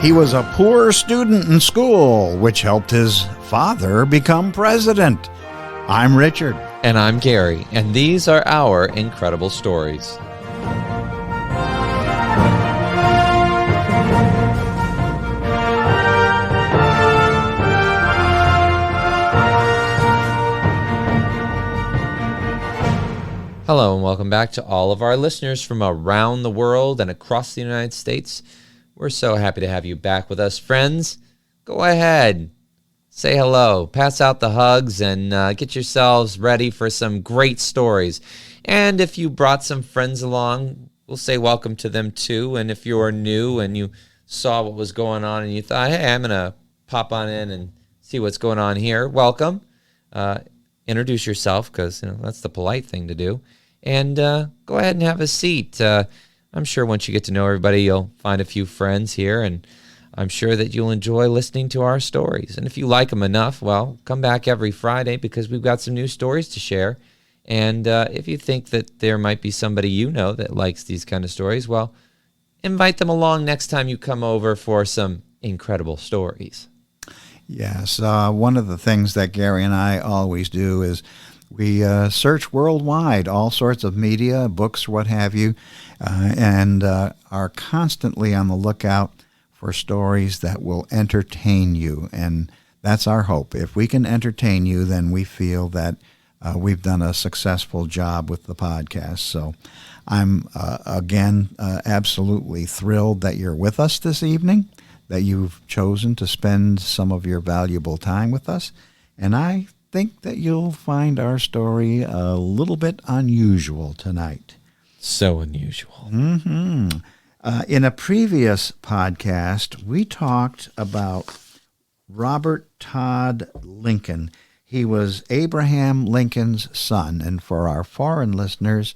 He was a poor student in school, which helped his father become president. I'm Richard. And I'm Gary, and these are our incredible stories. Hello, and welcome back to all of our listeners from around the world and across the United States. We're so happy to have you back with us, friends. Go ahead, say hello, pass out the hugs, and get yourselves ready for some great stories. And if you brought some friends along, we'll say welcome to them too. And if you're new and you saw what was going on and you thought, hey, I'm going to pop on in and see what's going on here, welcome. Introduce yourself, because that's the polite thing to do. And go ahead and have a seat. I'm sure once you get to know everybody, you'll find a few friends here, and I'm sure that you'll enjoy listening to our stories. And if you like them enough, well, come back every Friday, because we've got some new stories to share. And if you think that there might be somebody you know that likes these kind of stories, well, invite them along next time you come over for some incredible stories. Yes, one of the things that Gary and I always do is we search worldwide, all sorts of media, books, what have you, and are constantly on the lookout for stories that will entertain you. And that's our hope. If we can entertain you, then we feel that we've done a successful job with the podcast. So I'm, again, absolutely thrilled that you're with us this evening, that you've chosen to spend some of your valuable time with us. And I think that you'll find our story a little bit unusual tonight. So unusual. Mm-hmm. In a previous podcast, we talked about Robert Todd Lincoln. He was Abraham Lincoln's son. And for our foreign listeners,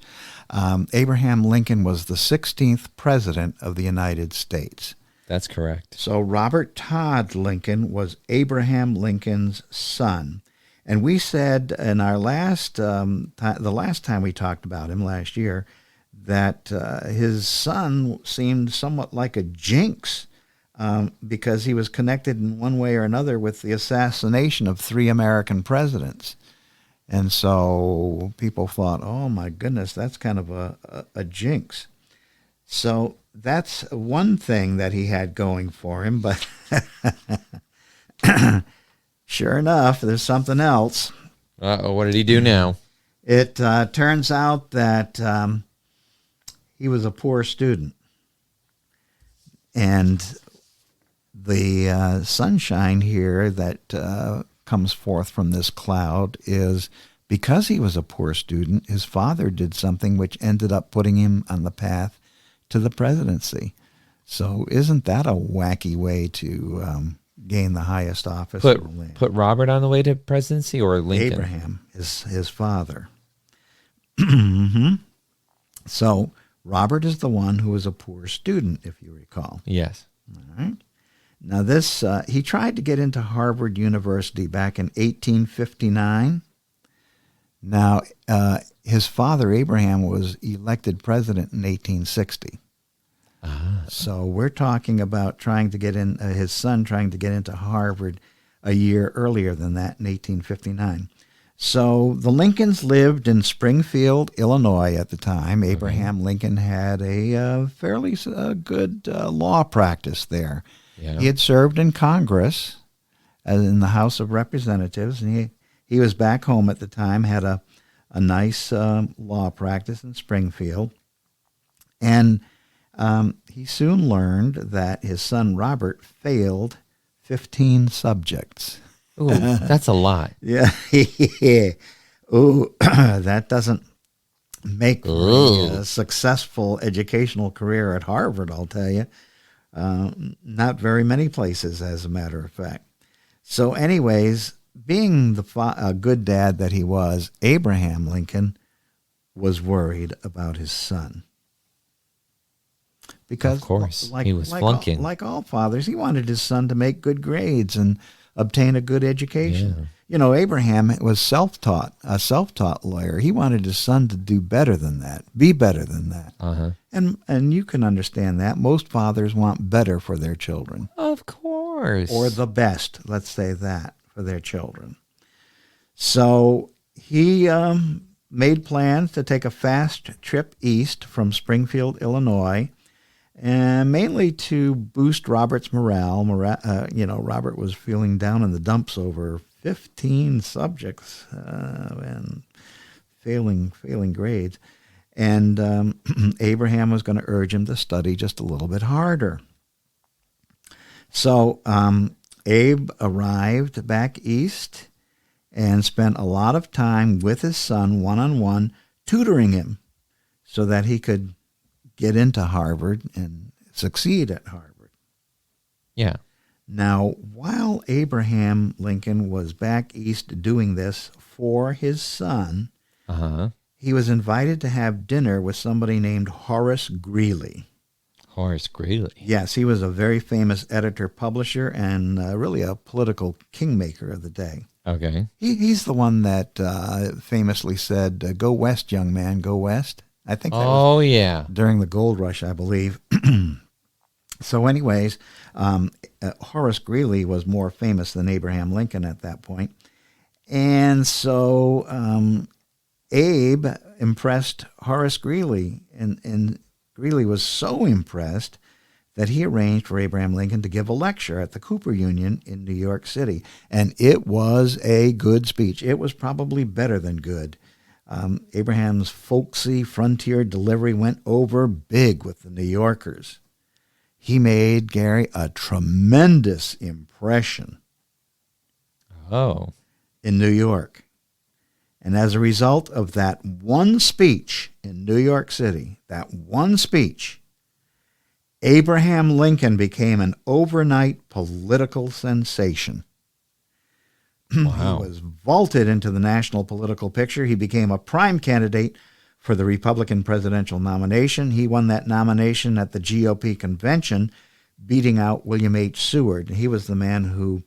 Abraham Lincoln was the 16th president of the United States. That's correct. So Robert Todd Lincoln was Abraham Lincoln's son. And we said in our the last time we talked about him last year, that his son seemed somewhat like a jinx because he was connected in one way or another with the assassination of 3 American presidents. And so people thought, oh my goodness, that's kind of a jinx. So that's one thing that he had going for him, but sure enough, there's something else. Uh-oh, what did he do now? It turns out that he was a poor student. And the sunshine here that comes forth from this cloud is because he was a poor student, his father did something which ended up putting him on the path to the presidency. So isn't that a wacky way to gain the highest office in the land? Put Robert on the way to presidency, or Lincoln? Abraham is his father. Mm-hmm. So Robert is the one who was a poor student, if you recall. Yes. All right. Now this, he tried to get into Harvard University back in 1859. Now, his father, Abraham, was elected president in 1860. So we're talking about trying to get in, his son trying to get into Harvard a year earlier than that in 1859. So the Lincolns lived in Springfield, Illinois at the time. Abraham Lincoln had a fairly good law practice there. Yeah. He had served in Congress, in the House of Representatives, and he was back home at the time, had a nice law practice in Springfield. And he soon learned that his son Robert failed 15 subjects. Ooh, that's a lot. Yeah. Ooh, that doesn't make for a successful educational career at Harvard, I'll tell you. Not very many places, as a matter of fact. So anyways, being a good dad that he was, Abraham Lincoln was worried about his son. Because, of course, he was flunking. Like all fathers, he wanted his son to make good grades and obtain a good education. Abraham was a self-taught lawyer. He wanted his son to do better than that, be better than that. Uh-huh. And you can understand that. Most fathers want better for their children. Of course. Or the best, let's say that, for their children. So he made plans to take a fast trip east from Springfield, Illinois, and mainly to boost Robert's morale. Robert was feeling down in the dumps over 15 subjects and failing grades. And Abraham was going to urge him to study just a little bit harder. So Abe arrived back east and spent a lot of time with his son one-on-one, tutoring him so that he could get into Harvard and succeed at Harvard. Yeah. Now, while Abraham Lincoln was back east doing this for his son, he was invited to have dinner with somebody named Horace Greeley. Horace Greeley. Yes, he was a very famous editor-publisher and really a political kingmaker of the day. Okay. He's the one that famously said, "Go west, young man, go west." I think that was during the gold rush, I believe. So anyways, Horace Greeley was more famous than Abraham Lincoln at that point. And so Abe impressed Horace Greeley, and Greeley was so impressed that he arranged for Abraham Lincoln to give a lecture at the Cooper Union in New York City. And it was a good speech. It was probably better than good. Abraham's folksy frontier delivery went over big with the New Yorkers. He made, Gary, a tremendous impression in New York. And as a result of that one speech in New York City, that one speech, Abraham Lincoln became an overnight political sensation. Wow. He was vaulted into the national political picture. He became a prime candidate for the Republican presidential nomination. He won that nomination at the GOP convention, beating out William H. Seward. He was the man who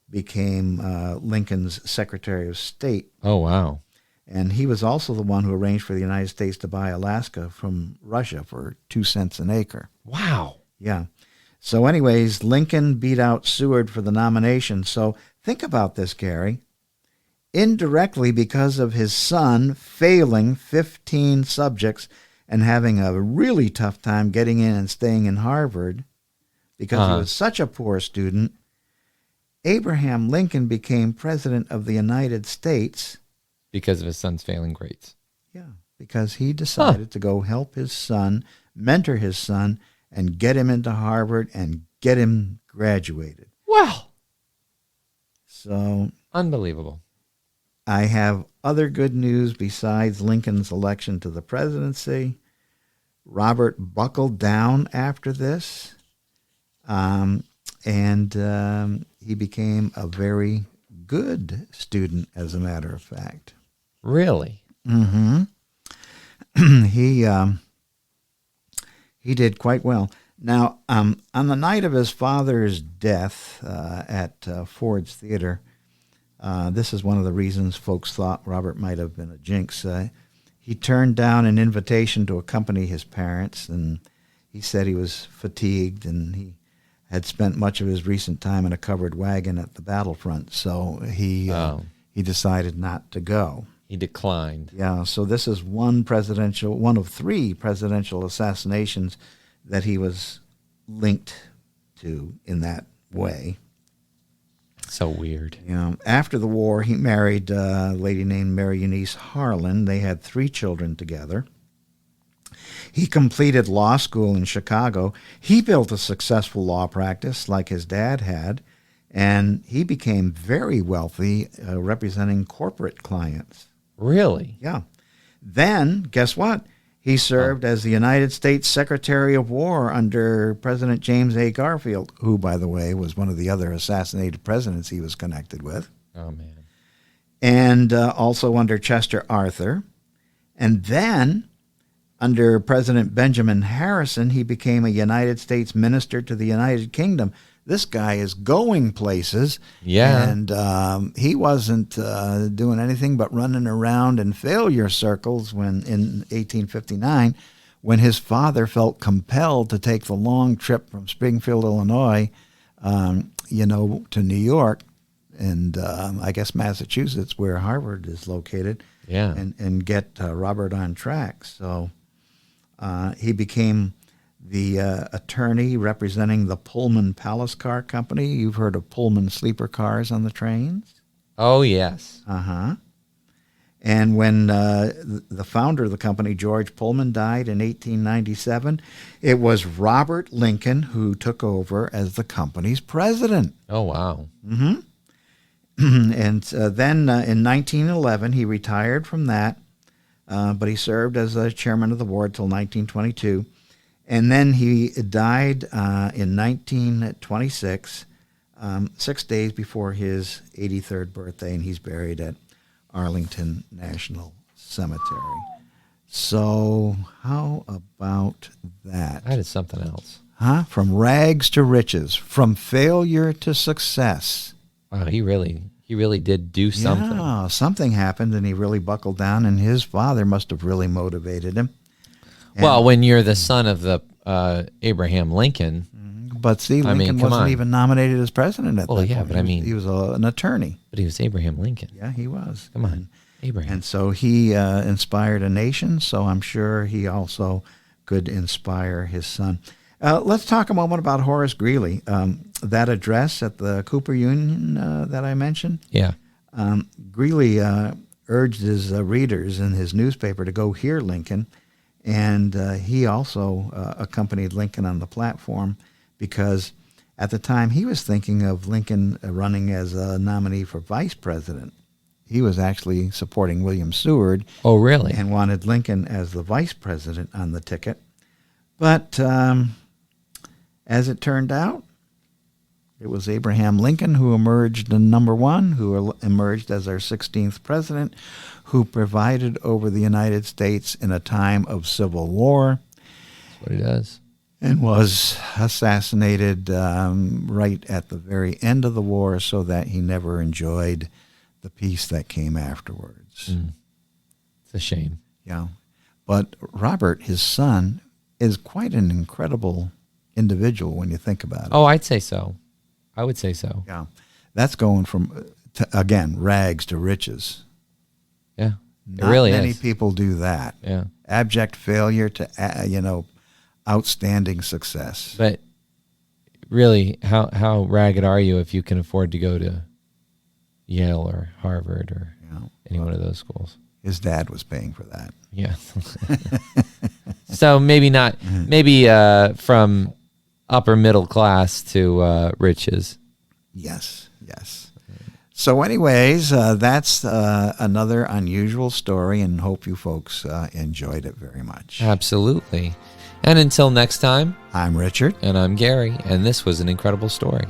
became Lincoln's Secretary of State. Oh, wow. And he was also the one who arranged for the United States to buy Alaska from Russia for 2 cents an acre. Wow. Yeah. So anyways, Lincoln beat out Seward for the nomination. So think about this, Gary. Indirectly, because of his son failing 15 subjects and having a really tough time getting in and staying in Harvard because he was such a poor student, Abraham Lincoln became president of the United States. Because of his son's failing grades. Yeah, because he decided to go help his son, mentor his son, and get him into Harvard and get him graduated. Wow. So unbelievable. I have other good news besides Lincoln's election to the presidency. Robert buckled down after this, and he became a very good student, as a matter of fact. Really? Mm-hmm. He did quite well. Now, on the night of his father's death at Ford's Theater, this is one of the reasons folks thought Robert might have been a jinx. He turned down an invitation to accompany his parents, and he said he was fatigued, and he had spent much of his recent time in a covered wagon at the battlefront, so he decided not to go. He declined. Yeah, so this is one of 3 presidential assassinations that he was linked to in that way. So weird. Yeah. After the war, he married a lady named Mary Eunice Harlan. They had 3 children together. He completed law school in Chicago. He built a successful law practice like his dad had, and he became very wealthy representing corporate clients. Really? Yeah. Then, guess what? He served as the United States Secretary of War under President James A. Garfield, who, by the way, was one of the other assassinated presidents he was connected with. Oh, man. And also under Chester Arthur. And then, under President Benjamin Harrison, he became a United States minister to the United Kingdom. this guy is going places. Yeah. And he wasn't doing anything but running around in failure circles when in 1859, when his father felt compelled to take the long trip from Springfield, Illinois, to New York and I guess Massachusetts, where Harvard is located, Yeah. and get Robert on track. So he became the attorney representing the Pullman Palace Car Company. You've heard of Pullman sleeper cars on the trains? Oh, yes. Uh-huh. And when the founder of the company, George Pullman, died in 1897, it was Robert Lincoln who took over as the company's president. Oh, wow. Mm-hmm. And then in 1911, he retired from that, but he served as a chairman of the board till 1922. And then he died in 1926, 6 days before his 83rd birthday, and he's buried at Arlington National Cemetery. So how about that? That is something else. Huh? From rags to riches, from failure to success. Wow, he really did do something. Yeah, something happened, and he really buckled down, and his father must have really motivated him. And, Well, when you're the son of the Abraham Lincoln. but see, Lincoln come wasn't on. even nominated as president at that yeah, point. but I mean- he was an attorney. But he was Abraham Lincoln. Yeah, he was. Come on, Abraham. And so he inspired a nation, so I'm sure he also could inspire his son. Let's talk a moment about Horace Greeley. That address at the Cooper Union that I mentioned, Yeah. Greeley urged his readers in his newspaper to go hear Lincoln, and he also accompanied Lincoln on the platform because at the time he was thinking of Lincoln running as a nominee for vice president. He was actually supporting William Seward. Oh, really? And wanted Lincoln as the vice president on the ticket. But as it turned out, it was Abraham Lincoln who emerged in number one, who emerged as our 16th president, who presided over the United States in a time of civil war. That's what he does. And was assassinated right at the very end of the war, so that he never enjoyed the peace that came afterwards. It's a shame. Yeah. But Robert, his son, is quite an incredible individual when you think about it. Oh, I'd say so. I would say so. Yeah. That's going from, again, rags to riches. Yeah. It Not really many is. people do that. Yeah. Abject failure to, outstanding success. But really, how ragged are you if you can afford to go to Yale or Harvard or any one of those schools? His dad was paying for that. Yeah. So maybe not, maybe from upper middle class to riches. Yes. So anyways, that's another unusual story, and hope you folks enjoyed it very much. Absolutely. And until next time, I'm Richard. and I'm Gary, and this was an incredible story.